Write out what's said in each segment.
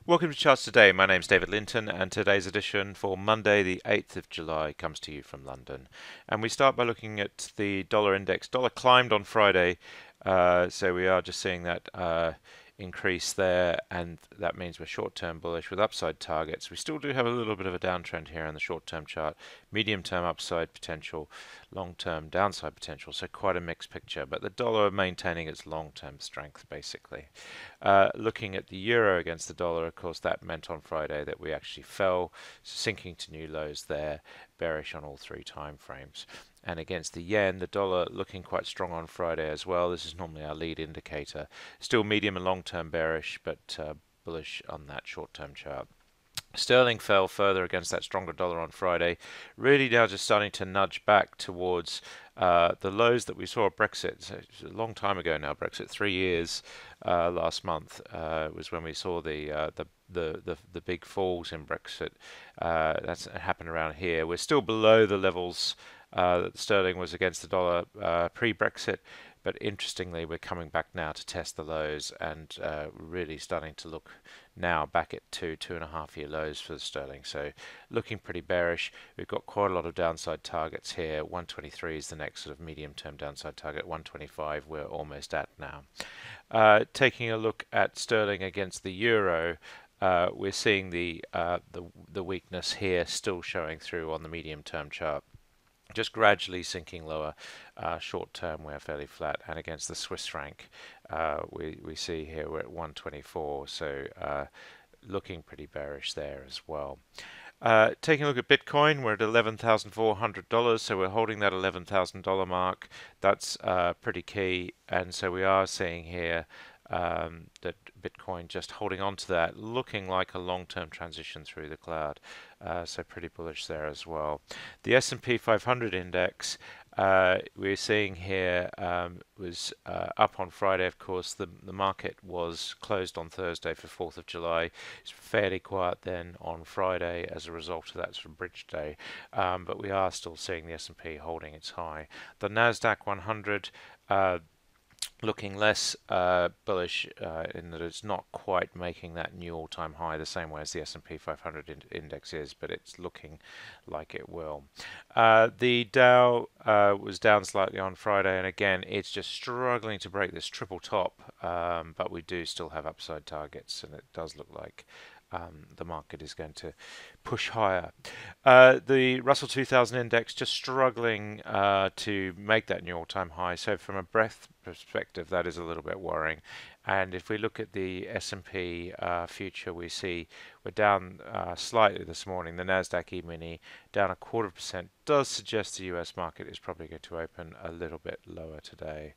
Welcome to Charts Today. My name's David Linton, and today's edition for Monday, the 8th of July, comes to you from London. And we start by looking at the dollar index. Dollar climbed on Friday, so we are just seeing that increase there, and that means we're short-term bullish with upside targets. We still do have a little bit of a downtrend here on the short-term chart, medium-term upside potential, long-term downside potential, so quite a mixed picture, but the dollar maintaining its long-term strength, basically. Looking at the euro against the dollar, of course, that meant on Friday that we actually fell, sinking to new lows there, bearish on all three time frames. And against the yen, the dollar looking quite strong on Friday as well. This is normally our lead indicator. Still medium and long term bearish, but bullish on that short term chart. Sterling fell further against that stronger dollar on Friday, really now just starting to nudge back towards the lows that we saw at Brexit. So it's a long time ago now, Brexit, 3 years last month was when we saw the big falls in Brexit. That's happened around here. We're still below the levels that sterling was against the dollar pre-Brexit, but interestingly, we're coming back now to test the lows and really starting to look now back at 2.5 year lows for the sterling. So looking pretty bearish. We've got quite a lot of downside targets here. 123 is the next sort of medium-term downside target. 125 we're almost at now. Taking a look at sterling against the euro, we're seeing the weakness here still showing through on the medium-term chart. Just gradually sinking lower. Short term, we're fairly flat, and against the Swiss franc, we see here we're at 124, so looking pretty bearish there as well. Taking a look at Bitcoin, we're at $11,400, so we're holding that $11,000 mark. That's pretty key, and so we are seeing here that Bitcoin just holding on to that, looking like a long-term transition through the cloud. So pretty bullish there as well. The S&P 500 index we're seeing here was up on Friday. Of course, the market was closed on Thursday for 4th of July. It's fairly quiet then on Friday as a result of that sort of bridge day, but we are still seeing the S&P holding its high. The Nasdaq 100 looking less bullish in that it's not quite making that new all-time high the same way as the S&P 500 index is, but it's looking like it will. The Dow was down slightly on Friday, and again, it's just struggling to break this triple top, but we do still have upside targets, and it does look like the market is going to push higher. The Russell 2000 index just struggling to make that new all-time high. So from a breadth perspective, that is a little bit worrying. And if we look at the S&P future, we see we're down slightly this morning. The Nasdaq E-mini down 0.25% does suggest the US market is probably going to open a little bit lower today.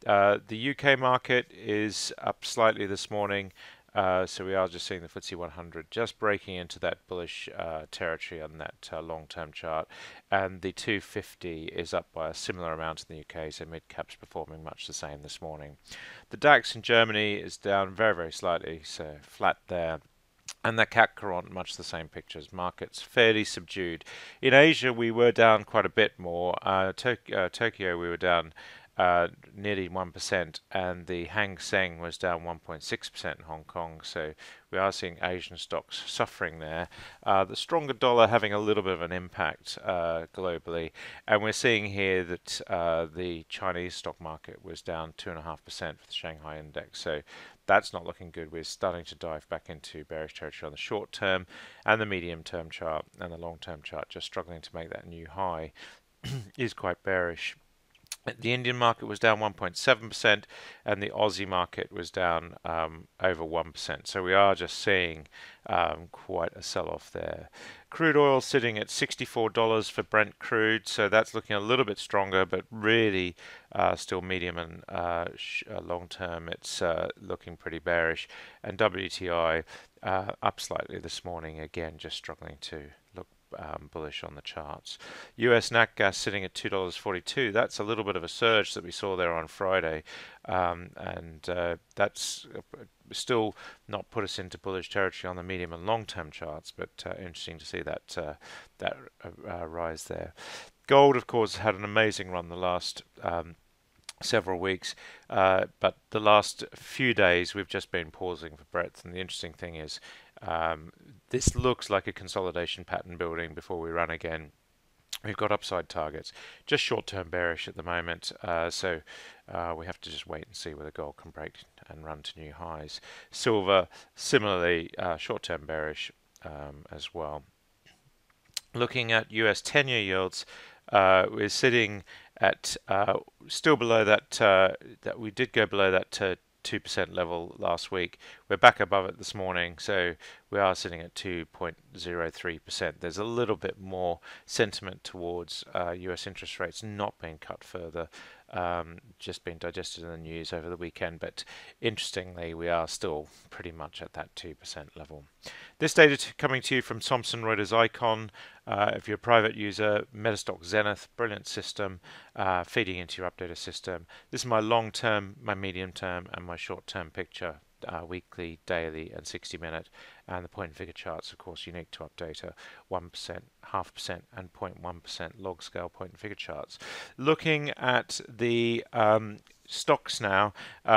The UK market is up slightly this morning. So we are just seeing the FTSE 100 just breaking into that bullish territory on that long-term chart, and the 250 is up by a similar amount in the UK, so midcaps performing much the same this morning. The DAX in Germany is down very, very slightly, so flat there. And the CAC Quant, much the same pictures. Markets fairly subdued. In Asia, we were down quite a bit more. Tokyo, we were down nearly 1%, and the Hang Seng was down 1.6% in Hong Kong. So we are seeing Asian stocks suffering there. The stronger dollar having a little bit of an impact globally, and we're seeing here that the Chinese stock market was down 2.5% for the Shanghai index. So that's not looking good. We're starting to dive back into bearish territory on the short term and the medium term chart, and the long term chart just struggling to make that new high is quite bearish. The Indian market was down 1.7%, and the Aussie market was down over 1%. So we are just seeing quite a sell-off there. Crude oil sitting at $64 for Brent crude, so that's looking a little bit stronger, but really still medium and long term, it's looking pretty bearish. And WTI up slightly this morning, again, just struggling to look bullish on the charts. US nat gas sitting at $2.42. That's a little bit of a surge that we saw there on Friday, and that's still not put us into bullish territory on the medium and long term charts, but interesting to see that rise there. Gold, of course, had an amazing run the last several weeks, but the last few days we've just been pausing for breadth. And the interesting thing is, this looks like a consolidation pattern building before we run again. We've got upside targets, just short-term bearish at the moment, so we have to just wait and see whether gold can break and run to new highs. Silver, similarly, short-term bearish as well. Looking at US 10-year yields, we're sitting at still below that. That we did go below that 2% level last week. We're back above it this morning, so we are sitting at 2.03%. There's a little bit more sentiment towards US interest rates not being cut further, just being digested in the news over the weekend. But interestingly, we are still pretty much at that 2% level. This data coming to you from Thomson Reuters Icon. If you're a private user, Metastock Zenith, brilliant system, feeding into your Updata system. This is my long-term, my medium-term, and my short-term picture, weekly, daily, and 60-minute. And the point and figure charts, of course, unique to Updata, 1%, 0.5%, and 0.1% log scale point and figure charts. Looking at the stocks now.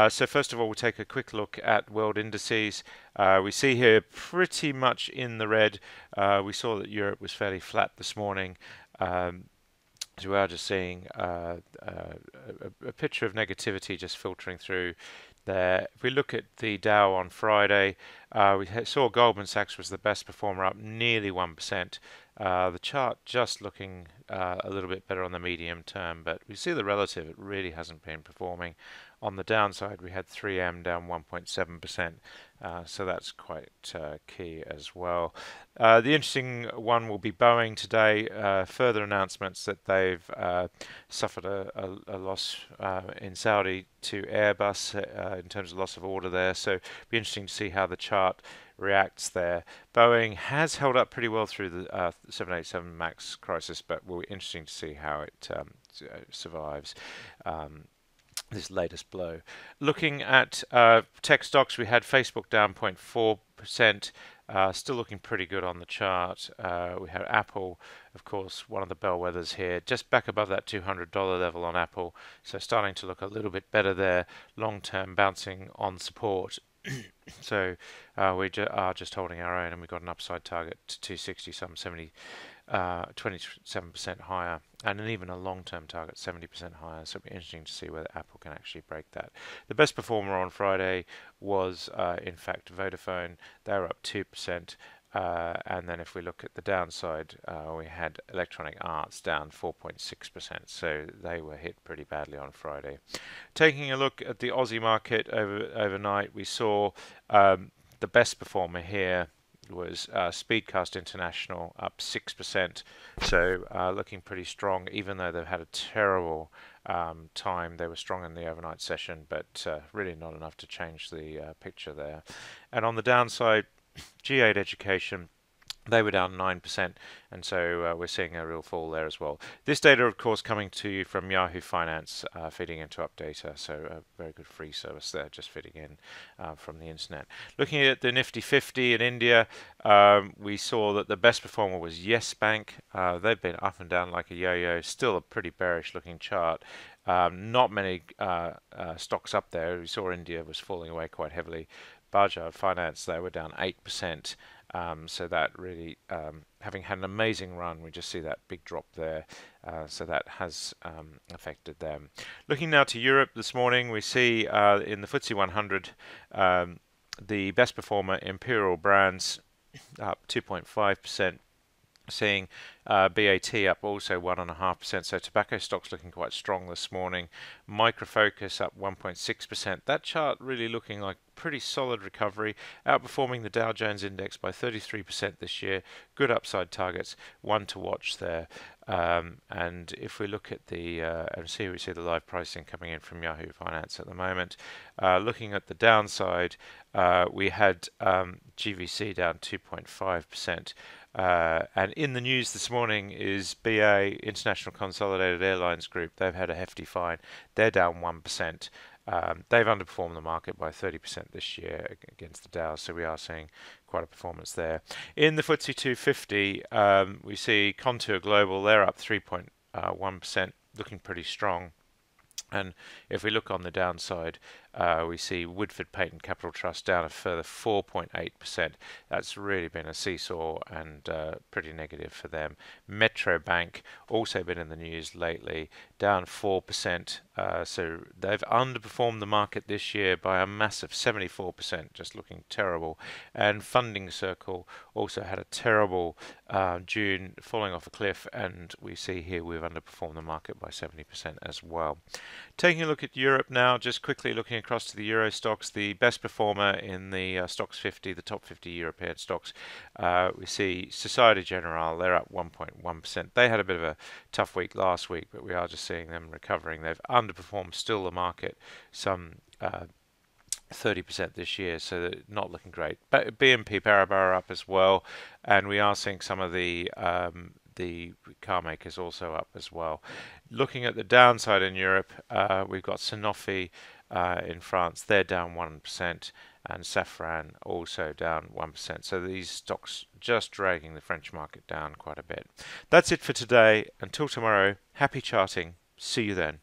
So first of all, we'll take a quick look at world indices. We see here pretty much in the red. We saw that Europe was fairly flat this morning. So we are just seeing a picture of negativity just filtering through there. If we look at the Dow on Friday, we saw Goldman Sachs was the best performer, up nearly 1%. The chart just looking a little bit better on the medium term, but we see the relative, it really hasn't been performing. On the downside, we had 3M down 1.7%, so that's quite key as well. The interesting one will be Boeing today. Further announcements that they've suffered a loss in Saudi to Airbus in terms of loss of order there, so it'll be interesting to see how the chart reacts there. Boeing has held up pretty well through the 787 MAX crisis, but will be interesting to see how it survives this latest blow. Looking at tech stocks, we had Facebook down 0.4%, still looking pretty good on the chart. We had Apple, of course, one of the bellwethers here, just back above that $200 level on Apple, so starting to look a little bit better there, long-term bouncing on support. So we are just holding our own, and we've got an upside target to 260, some 27% higher, and even a long-term target 70% higher. So it'll be interesting to see whether Apple can actually break that. The best performer on Friday was, in fact, Vodafone. They're up 2%. And then if we look at the downside, we had Electronic Arts down 4.6%, so they were hit pretty badly on Friday. Taking a look at the Aussie market overnight, we saw the best performer here was Speedcast International, up 6%, so looking pretty strong, even though they've had a terrible time. They were strong in the overnight session, but really not enough to change the picture there. And on the downside, G8 Education, they were down 9%, and so we're seeing a real fall there as well. This data, of course, coming to you from Yahoo Finance, feeding into Updata, so a very good free service there, just feeding in from the internet. Looking at the Nifty 50 in India, we saw that the best performer was Yes Bank. They've been up and down like a yo-yo, still a pretty bearish looking chart. Not many stocks up there. We saw India was falling away quite heavily. Bajaj Finance, they were down 8%. So that really, having had an amazing run, we just see that big drop there. So that has affected them. Looking now to Europe this morning, we see in the FTSE 100, the best performer, Imperial Brands, up 2.5%. Seeing BAT up also 1.5%, so tobacco stocks looking quite strong this morning. Micro Focus up 1.6%. That chart really looking like pretty solid recovery, outperforming the Dow Jones Index by 33% this year. Good upside targets, one to watch there. And if we look at the and see, we see the live pricing coming in from Yahoo Finance at the moment. Looking at the downside, we had GVC down 2.5%. And in the news this morning is BA, International Consolidated Airlines Group. They've had a hefty fine. They're down 1%. They've underperformed the market by 30% this year against the Dow, so we are seeing quite a performance there. In the FTSE 250, we see Contour Global. They're up 3.1%, looking pretty strong. And if we look on the downside, we see Woodford Patent Capital Trust down a further 4.8%. That's really been a seesaw and pretty negative for them. Metro Bank also been in the news lately, down 4%. So they've underperformed the market this year by a massive 74%, just looking terrible. And Funding Circle also had a terrible June, falling off a cliff, and we see here we've underperformed the market by 70% as well. Taking a look at Europe now, just quickly looking across to the Euro stocks, the best performer in the Stocks 50, the top 50 European stocks, we see Societe Generale, they're up 1.1%. They had a bit of a tough week last week, but we are just seeing them recovering. They've underperformed still the market some 30% this year, so they're not looking great. But BNP Paribas are up as well, and we are seeing some of the car makers also up as well. Looking at the downside in Europe, we've got Sanofi in France, they're down 1%, and Safran also down 1%. So these stocks just dragging the French market down quite a bit. That's it for today. Until tomorrow, happy charting. See you then.